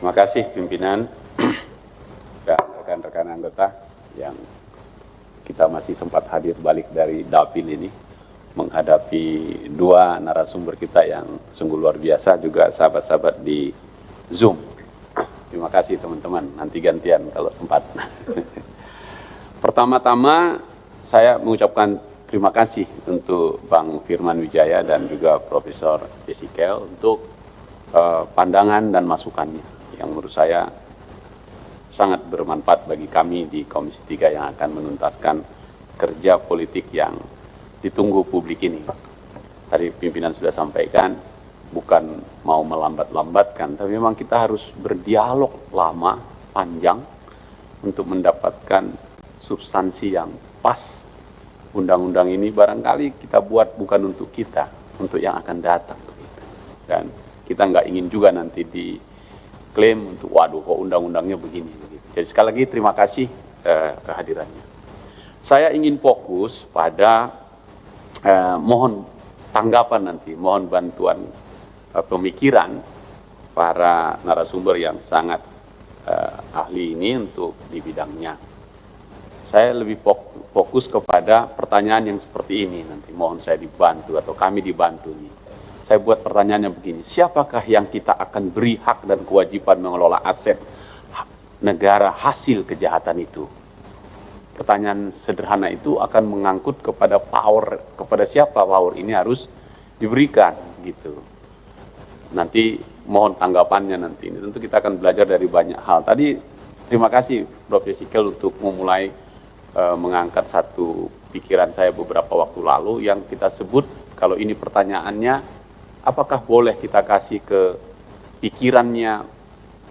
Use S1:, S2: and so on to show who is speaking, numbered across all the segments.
S1: Terima kasih pimpinan dan rekan-rekan anggota yang kita masih sempat hadir balik dari Dapil ini menghadapi dua narasumber kita yang sungguh luar biasa, juga sahabat-sahabat di Zoom. Terima kasih teman-teman, nanti gantian kalau sempat. Pertama-tama saya mengucapkan terima kasih untuk Bang Firman Wijaya dan juga Profesor Ezekiel untuk pandangan dan masukannya yang menurut saya sangat bermanfaat bagi kami di Komisi 3 yang akan menuntaskan kerja politik yang ditunggu publik ini. Tadi pimpinan sudah sampaikan, bukan mau melambat-lambatkan, tapi memang kita harus berdialog lama, panjang, untuk mendapatkan substansi yang pas. Undang-undang ini barangkali kita buat bukan untuk kita, untuk yang akan datang. Dan kita nggak ingin juga nanti diklaim untuk, waduh kok undang-undangnya begini. Jadi sekali lagi terima kasih kehadirannya. Saya ingin fokus pada mohon tanggapan nanti, mohon bantuan pemikiran para narasumber yang sangat ahli ini untuk di bidangnya. Saya lebih fokus kepada pertanyaan yang seperti ini nanti, mohon saya dibantu atau kami dibantu nih. Saya buat pertanyaannya begini, siapakah yang kita akan beri hak dan kewajiban mengelola aset negara hasil kejahatan itu? Pertanyaan sederhana itu akan mengangkut kepada power, kepada siapa power ini harus diberikan gitu. Nanti mohon tanggapannya nanti. Ini tentu kita akan belajar dari banyak hal. Tadi terima kasih Prof. Ezekiel untuk memulai mengangkat satu pikiran saya beberapa waktu lalu yang kita sebut, kalau ini pertanyaannya, apakah boleh kita kasih ke pikirannya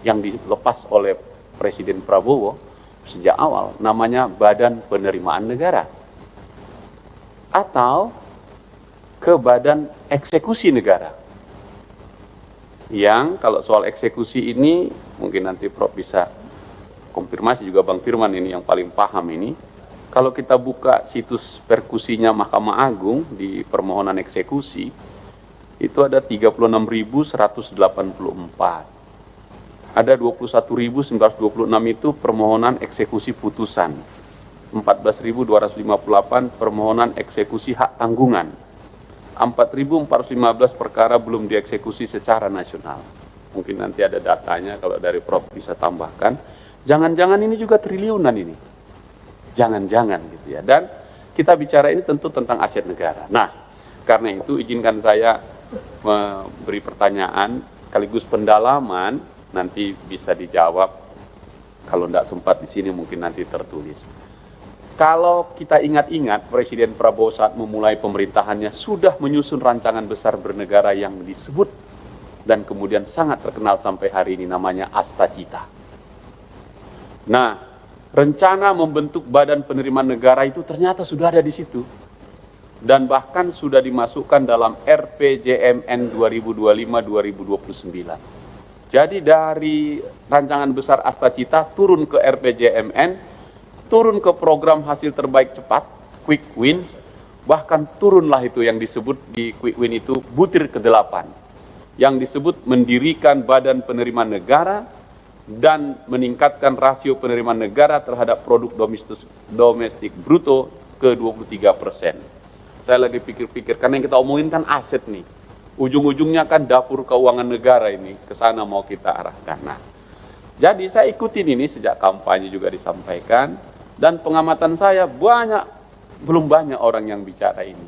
S1: yang dilepas oleh Presiden Prabowo sejak awal, namanya Badan Penerimaan Negara, atau ke Badan Eksekusi Negara. Yang kalau soal eksekusi ini, mungkin nanti Prof bisa konfirmasi juga Bang Firman ini yang paling paham ini. Kalau kita buka situs perkusinya Mahkamah Agung di permohonan eksekusi, itu ada 36.184. Ada 21.926 itu permohonan eksekusi putusan. 14.258 permohonan eksekusi hak tanggungan. 4.415 perkara belum dieksekusi secara nasional. Mungkin nanti ada datanya, kalau dari Prof bisa tambahkan. Jangan-jangan ini juga triliunan ini. Jangan-jangan gitu ya. Dan kita bicara ini tentu tentang aset negara. Nah, karena itu izinkan saya memberi pertanyaan sekaligus pendalaman, nanti bisa dijawab. Kalau tidak sempat di sini mungkin nanti tertulis. Kalau kita ingat-ingat, Presiden Prabowo saat memulai pemerintahannya sudah menyusun rancangan besar bernegara yang disebut dan kemudian sangat terkenal sampai hari ini, namanya Astacita. Nah, rencana membentuk Badan Penerimaan Negara itu ternyata sudah ada di situ. Dan bahkan sudah dimasukkan dalam RPJMN 2025-2029. Jadi dari rancangan besar Astacita turun ke RPJMN, turun ke program hasil terbaik cepat, Quick Wins, bahkan turunlah itu yang disebut di Quick Win itu butir ke-8, yang disebut mendirikan Badan Penerimaan Negara dan meningkatkan rasio penerimaan negara terhadap produk domestik bruto ke 23%. Saya lagi pikir-pikir, karena yang kita omongin kan aset nih, ujung-ujungnya kan dapur keuangan negara ini, ke sana mau kita arahkan. Nah, jadi saya ikutin ini sejak kampanye juga disampaikan, dan pengamatan saya belum banyak orang yang bicara ini.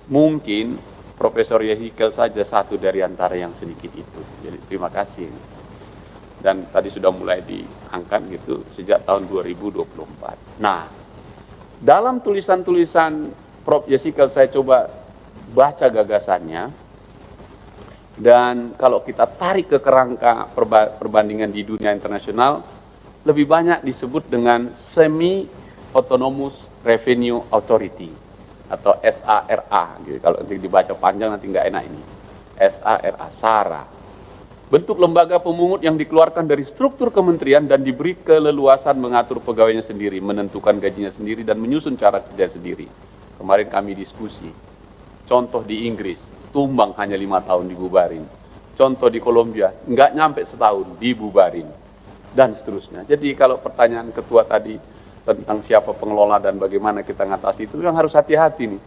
S1: Mungkin Profesor Ezekiel saja satu dari antara yang sedikit itu. Jadi terima kasih. Dan tadi sudah mulai diangkat gitu sejak tahun 2024. Nah, dalam tulisan-tulisan Prof. Ezekiel saya coba baca gagasannya. Dan kalau kita tarik ke kerangka perbandingan di dunia internasional, lebih banyak disebut dengan Semi-Autonomous Revenue Authority atau SARA gitu. Kalau nanti dibaca panjang nanti nggak enak ini. SARA. Bentuk lembaga pemungut yang dikeluarkan dari struktur kementerian dan diberi keleluasan mengatur pegawainya sendiri, menentukan gajinya sendiri dan menyusun cara kerja sendiri. Kemarin kami diskusi. Contoh di Inggris, tumbang hanya 5 tahun dibubarin. contoh di Kolombia, nggak nyampe setahun, dibubarin, dan seterusnya. Jadi kalau pertanyaan ketua tadi tentang siapa pengelola dan bagaimana kita ngatasi itu, yang harus hati-hati nih.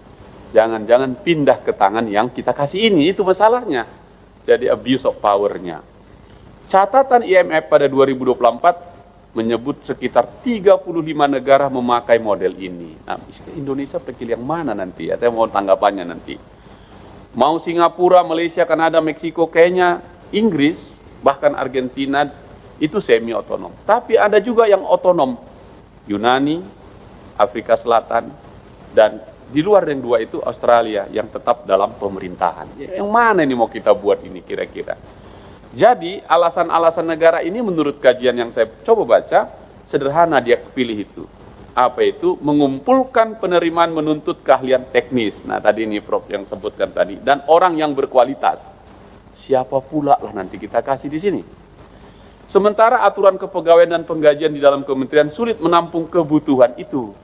S1: Jangan-jangan pindah ke tangan yang kita kasih ini, itu masalahnya. Jadi abuse of power-nya. Catatan IMF pada 2024 menyebut sekitar 35 negara memakai model ini. Nah, Indonesia pilih yang mana nanti ya? Saya mohon tanggapannya nanti. Mau Singapura, Malaysia, Kanada, Meksiko, Kenya, Inggris, bahkan Argentina itu semi otonom. Tapi ada juga yang otonom. Yunani, Afrika Selatan, dan di luar yang dua itu Australia yang tetap dalam pemerintahan. Yang mana ini mau kita buat ini kira-kira? Jadi alasan-alasan negara ini menurut kajian yang saya coba baca, sederhana dia pilih itu. Apa itu? Mengumpulkan penerimaan menuntut keahlian teknis. Nah tadi ini Prof yang sebutkan tadi. Dan orang yang berkualitas. Siapa pula lah nanti kita kasih di sini. Sementara aturan kepegawaian dan penggajian di dalam kementerian sulit menampung kebutuhan itu.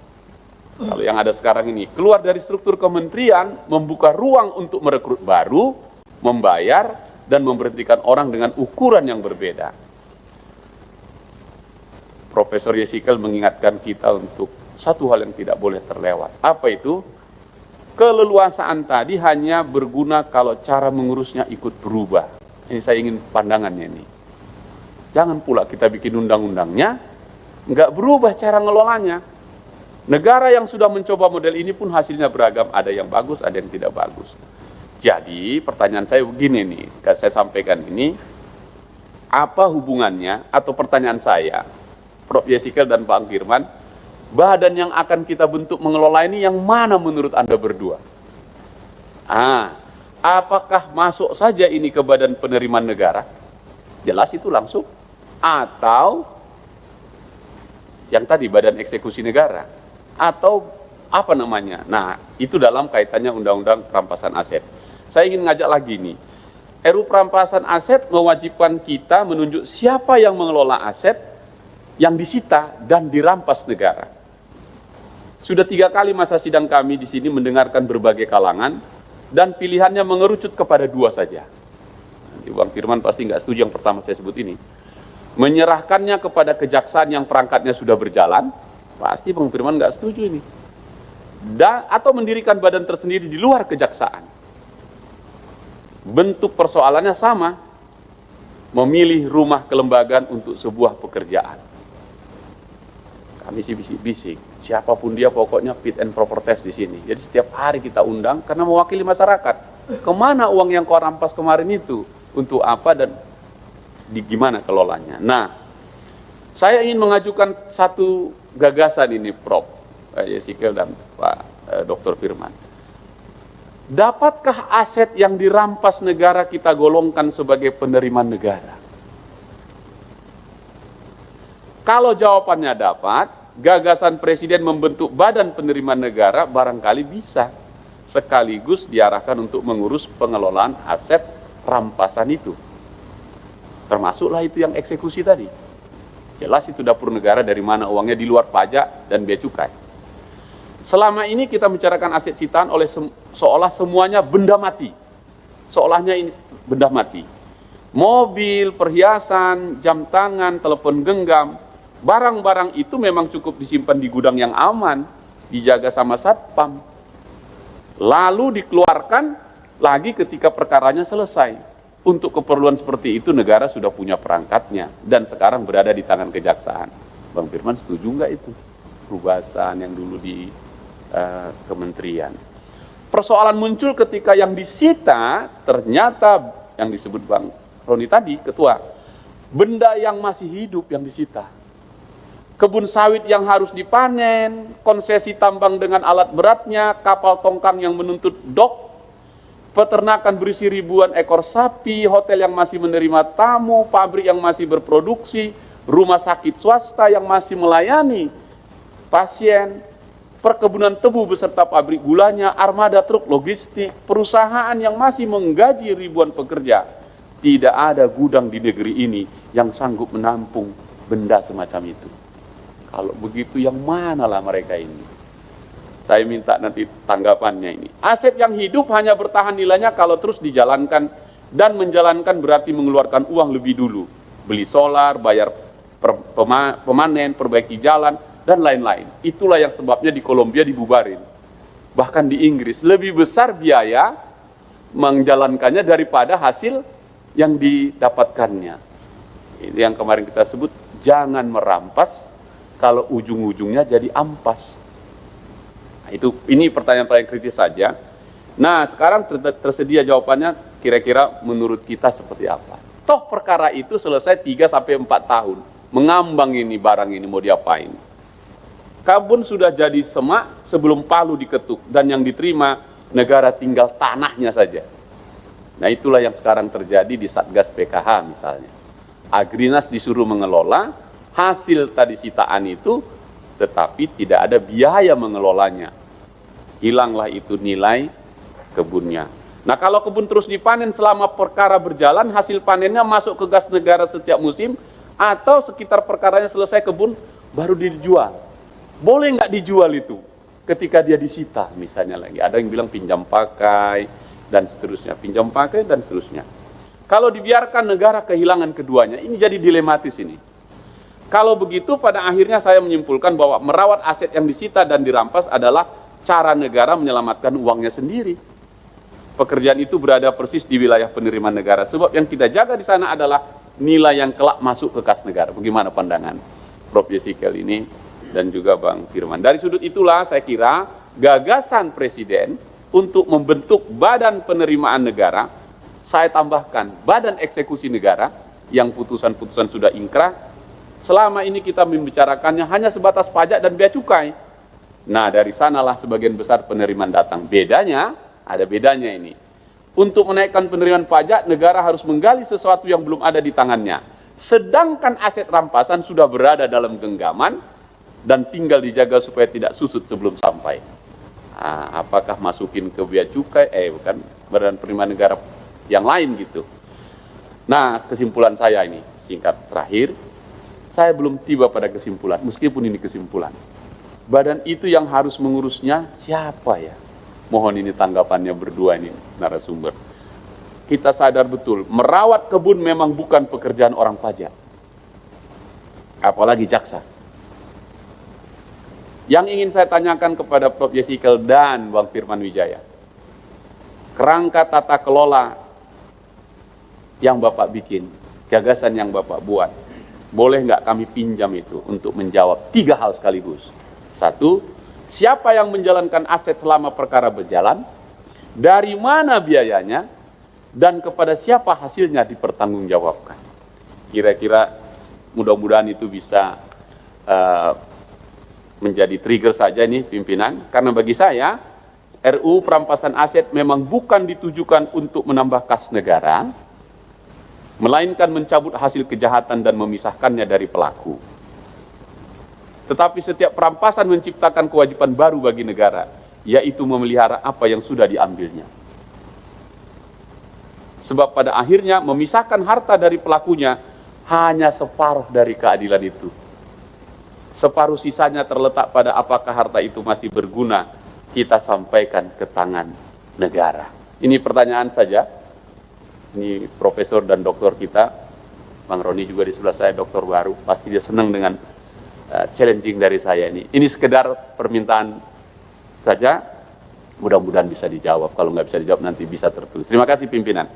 S1: Kalau yang ada sekarang ini, keluar dari struktur kementerian, membuka ruang untuk merekrut baru, membayar, dan memberhentikan orang dengan ukuran yang berbeda. Profesor Yesikel mengingatkan kita untuk satu hal yang tidak boleh terlewat. Apa itu? Keleluasaan tadi hanya berguna kalau cara mengurusnya ikut berubah. Ini saya ingin pandangannya ini. Jangan pula kita bikin undang-undangnya, nggak berubah cara ngelolanya. Negara yang sudah mencoba model ini pun hasilnya beragam, ada yang bagus, ada yang tidak bagus. Jadi pertanyaan saya begini nih, saya sampaikan ini, apa hubungannya atau pertanyaan saya, Prof Yesikel dan Pak Firman, badan yang akan kita bentuk mengelola ini yang mana menurut Anda berdua? Apakah masuk saja ini ke badan penerimaan negara? Jelas itu langsung. Atau yang tadi badan eksekusi negara? Atau apa namanya? Nah, itu dalam kaitannya undang-undang perampasan aset. Saya ingin ngajak lagi nih, RUU perampasan aset mewajibkan kita menunjuk siapa yang mengelola aset yang disita dan dirampas negara. Sudah 3 kali masa sidang kami di sini mendengarkan berbagai kalangan dan pilihannya mengerucut kepada 2 saja. Nanti Bang Firman pasti nggak setuju yang pertama saya sebut ini. Menyerahkannya kepada kejaksaan yang perangkatnya sudah berjalan, pasti Bang Firman nggak setuju ini. Atau mendirikan badan tersendiri di luar kejaksaan. Bentuk persoalannya sama, memilih rumah kelembagaan untuk sebuah pekerjaan. Kami sih bisik-bisik, siapapun dia pokoknya fit and proper test di sini. Jadi setiap hari kita undang karena mewakili masyarakat. Kemana uang yang kau rampas kemarin itu? Untuk apa dan gimana kelolanya? Nah, saya ingin mengajukan satu gagasan ini, Prof Yesikel dan Pak Dr. Firman. Dapatkah aset yang dirampas negara kita golongkan sebagai penerimaan negara? Kalau jawabannya dapat, gagasan Presiden membentuk badan penerimaan negara barangkali bisa sekaligus diarahkan untuk mengurus pengelolaan aset rampasan itu. Termasuklah itu yang eksekusi tadi. Jelas itu dapur negara dari mana uangnya di luar pajak dan bea cukai. Selama ini kita bicarakan aset sitaan oleh seolah semuanya benda mati. Seolahnya ini benda mati. Mobil, perhiasan, jam tangan, telepon genggam, barang-barang itu memang cukup disimpan di gudang yang aman, dijaga sama satpam. Lalu dikeluarkan lagi ketika perkaranya selesai. Untuk keperluan seperti itu negara sudah punya perangkatnya dan sekarang berada di tangan kejaksaan. Bang Firman setuju nggak itu? Perubahan yang dulu di kementerian. Persoalan muncul ketika yang disita ternyata yang disebut Bang Roni tadi, ketua, benda yang masih hidup yang disita. Kebun sawit yang harus dipanen, konsesi tambang dengan alat beratnya, kapal tongkang yang menuntut dok, peternakan berisi ribuan ekor sapi, hotel yang masih menerima tamu, pabrik yang masih berproduksi, rumah sakit swasta yang masih melayani pasien, perkebunan tebu beserta pabrik gulanya, armada truk logistik, perusahaan yang masih menggaji ribuan pekerja. Tidak ada gudang di negeri ini yang sanggup menampung benda semacam itu. Kalau begitu yang manalah mereka ini? Saya minta nanti tanggapannya ini. Aset yang hidup hanya bertahan nilainya kalau terus dijalankan Dan menjalankan berarti mengeluarkan uang lebih dulu. Beli solar, bayar pemanen, perbaiki jalan, dan lain-lain. Itulah yang sebabnya di Kolombia dibubarin. Bahkan di Inggris, lebih besar biaya menjalankannya daripada hasil yang didapatkannya. Ini yang kemarin kita sebut, jangan merampas kalau ujung-ujungnya jadi ampas. Nah, ini pertanyaan-pertanyaan kritis saja. Nah, sekarang tersedia jawabannya, kira-kira menurut kita seperti apa. Toh perkara itu selesai 3-4 tahun. Mengambang ini barang ini mau diapain. Kebun sudah jadi semak sebelum palu diketuk, dan yang diterima negara tinggal tanahnya saja. Nah, itulah yang sekarang terjadi di Satgas PKH misalnya. Agrinas disuruh mengelola hasil tadi sitaan itu, tetapi tidak ada biaya mengelolanya. Hilanglah itu nilai kebunnya. Nah, kalau kebun terus dipanen selama perkara berjalan, hasil panennya masuk ke kas negara setiap musim, atau sekitar perkaranya selesai kebun baru dijual. Boleh nggak dijual itu ketika dia disita misalnya lagi. Ada yang bilang pinjam pakai dan seterusnya, pinjam pakai dan seterusnya. Kalau dibiarkan negara kehilangan keduanya, ini jadi dilematis ini. Kalau begitu pada akhirnya saya menyimpulkan bahwa merawat aset yang disita dan dirampas adalah cara negara menyelamatkan uangnya sendiri. Pekerjaan itu berada persis di wilayah penerimaan negara. Sebab yang kita jaga di sana adalah nilai yang kelak masuk ke kas negara. Bagaimana pandangan Prof. Yesikel ini dan juga Bang Firman? Dari sudut itulah saya kira gagasan Presiden untuk membentuk badan penerimaan negara, saya tambahkan badan eksekusi negara yang putusan-putusan sudah ingkrah. Selama ini kita membicarakannya hanya sebatas pajak dan bea cukai. Nah, dari sanalah sebagian besar penerimaan datang. Ada bedanya ini. Untuk menaikkan penerimaan pajak, negara harus menggali sesuatu yang belum ada di tangannya. Sedangkan aset rampasan sudah berada dalam genggaman dan tinggal dijaga supaya tidak susut sebelum sampai. Apakah masukin ke bea cukai? Bukan, badan penerimaan negara yang lain gitu. Nah, kesimpulan saya ini, singkat terakhir, saya belum tiba pada kesimpulan, meskipun ini kesimpulan. Badan itu yang harus mengurusnya siapa ya? Mohon ini tanggapannya berdua ini narasumber. Kita sadar betul, merawat kebun memang bukan pekerjaan orang pajak. Apalagi jaksa. Yang ingin saya tanyakan kepada Prof. Yesikel dan Bang Firman Wijaya, kerangka tata kelola yang Bapak bikin, gagasan yang Bapak buat, boleh nggak kami pinjam itu untuk menjawab 3 hal sekaligus. 1, siapa yang menjalankan aset selama perkara berjalan, dari mana biayanya, dan kepada siapa hasilnya dipertanggungjawabkan. Kira-kira mudah-mudahan itu bisa menjadi trigger saja nih pimpinan, karena bagi saya RUU perampasan aset memang bukan ditujukan untuk menambah kas negara, melainkan mencabut hasil kejahatan dan memisahkannya dari pelaku. Tetapi setiap perampasan menciptakan kewajiban baru bagi negara, yaitu memelihara apa yang sudah diambilnya. Sebab pada akhirnya memisahkan harta dari pelakunya hanya separuh dari keadilan itu. Separuh sisanya terletak pada apakah harta itu masih berguna kita sampaikan ke tangan negara. Ini pertanyaan saja. Ini profesor dan doktor kita, Bang Roni juga di sebelah saya, doktor baru, pasti dia senang dengan challenging dari saya ini. Ini sekedar permintaan saja, mudah-mudahan bisa dijawab. Kalau nggak bisa dijawab nanti bisa tertulis. Terima kasih pimpinan.